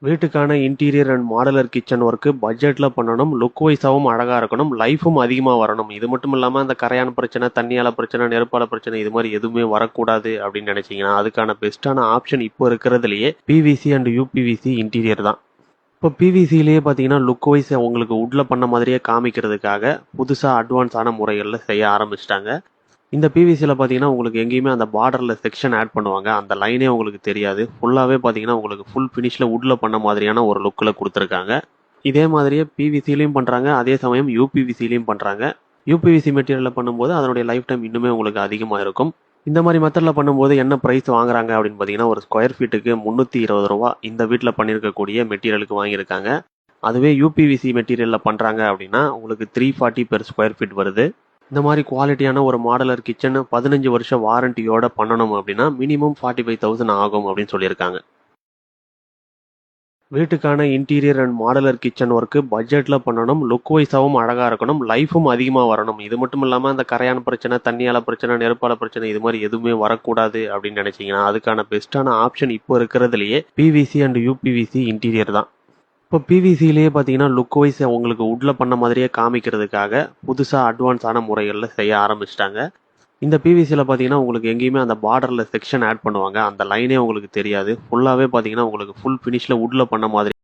வீட்டுக்கான interior and modular kitchen work பட்ஜெட்டில் பண்ணணும், look வைஸாகவும் அழகாக இருக்கணும், லைஃபும் அதிகமாக வரணும். இது மட்டும் இல்லாமல் அந்த கரையான் பிரச்சனை, தண்ணியால பிரச்சனை, நெருப்பால பிரச்சனை இது மாதிரி எதுவுமே வரக்கூடாது அப்படின்னு நினைச்சீங்கன்னா அதுக்கான பெஸ்ட்டான ஆப்ஷன் இப்போ இருக்கிறதுலையே பிவிசி அண்ட் யூபிவிசி இன்டீரியர் தான். இப்போ பிவிசிலேயே பார்த்தீங்கன்னா லுக் வைஸ் உங்களுக்கு உட்டில் பண்ண மாதிரியே காமிக்கிறதுக்காக புதுசாக அட்வான்ஸான முறைகளில் செய்ய ஆரம்பிச்சிட்டாங்க. இந்த பிவிசியில் பார்த்தீங்கன்னா உங்களுக்கு எங்கேயுமே அந்த பார்டரில் செக்ஷன் ஆட் பண்ணுவாங்க, அந்த லைனே உங்களுக்கு தெரியாது. ஃபுல்லாகவே பார்த்தீங்கன்னா உங்களுக்கு ஃபுல் ஃபினிஷில் உட்டில் பண்ண மாதிரியான ஒரு லுக்கில் கொடுத்துருக்காங்க. இதே மாதிரியே பிவிசிலையும் பண்ணுறாங்க, அதே சமயம் யூபிவிசிலையும் பண்ணுறாங்க. யூபிவிசி மெட்டீரியலில் பண்ணும்போது அதனுடைய லைஃப் டைம் இன்னுமே உங்களுக்கு அதிகமாக இருக்கும். இந்த மாதிரி மெத்தடில் பண்ணும்போது என்ன ப்ரைஸ் வாங்குறாங்க அப்படின்னு பார்த்தீங்கன்னா ஒரு ஸ்கொயர் ஃபீட்டுக்கு 320 ரூபா இந்த வீட்டில் பண்ணியிருக்கக்கூடிய மெட்டீரியலுக்கு வாங்கியிருக்காங்க. அதுவே யூபிவிசி மெட்டீரியலில் பண்ணுறாங்க அப்படின்னா உங்களுக்கு 340 பெர் ஸ்கொயர் ஃபீட் வருது. இந்த மாதிரி குவாலிட்டியான ஒரு மாடலர் கிச்சன் 15 வருஷம் வாரண்டியோட பண்ணணும் அப்படின்னா மினிமம் 45,000 ஆகும் அப்படின்னு சொல்லியிருக்காங்க. வீட்டுக்கான interior and modular kitchen work பட்ஜெட்டில் பண்ணணும், லுக் வைஸாகவும் அழகாக இருக்கணும், லைஃபும் அதிகமாக வரணும். இது மட்டும் இல்லாமல் அந்த கரையான் பிரச்சனை, தண்ணியால பிரச்சனை, நெருப்பால பிரச்சனை இது மாதிரி எதுவுமே வரக்கூடாது அப்படின்னு நினைச்சீங்கன்னா அதுக்கான பெஸ்ட்டான ஆப்ஷன் இப்போ இருக்கிறதுலையே பிவிசி அண்ட் யூபிவிசி இன்டீரியர் தான். இப்போ பிவிசிலேயே பார்த்தீங்கன்னா லுக் வைஸ் உங்களுக்கு உட்டில் பண்ண மாதிரியே காமிக்கிறதுக்காக புதுசாக அட்வான்ஸான முறைகளில் செய்ய ஆரம்பிச்சிட்டாங்க. இந்த பிவிசியில் பார்த்தீங்கன்னா உங்களுக்கு எங்கேயுமே அந்த பார்டரில் செக்ஷன் ஆட் பண்ணுவாங்க, அந்த லைனே உங்களுக்கு தெரியாது. ஃபுல்லாகவே பார்த்தீங்கன்னா உங்களுக்கு ஃபுல் ஃபினிஷில் உட்டில் பண்ண மாதிரி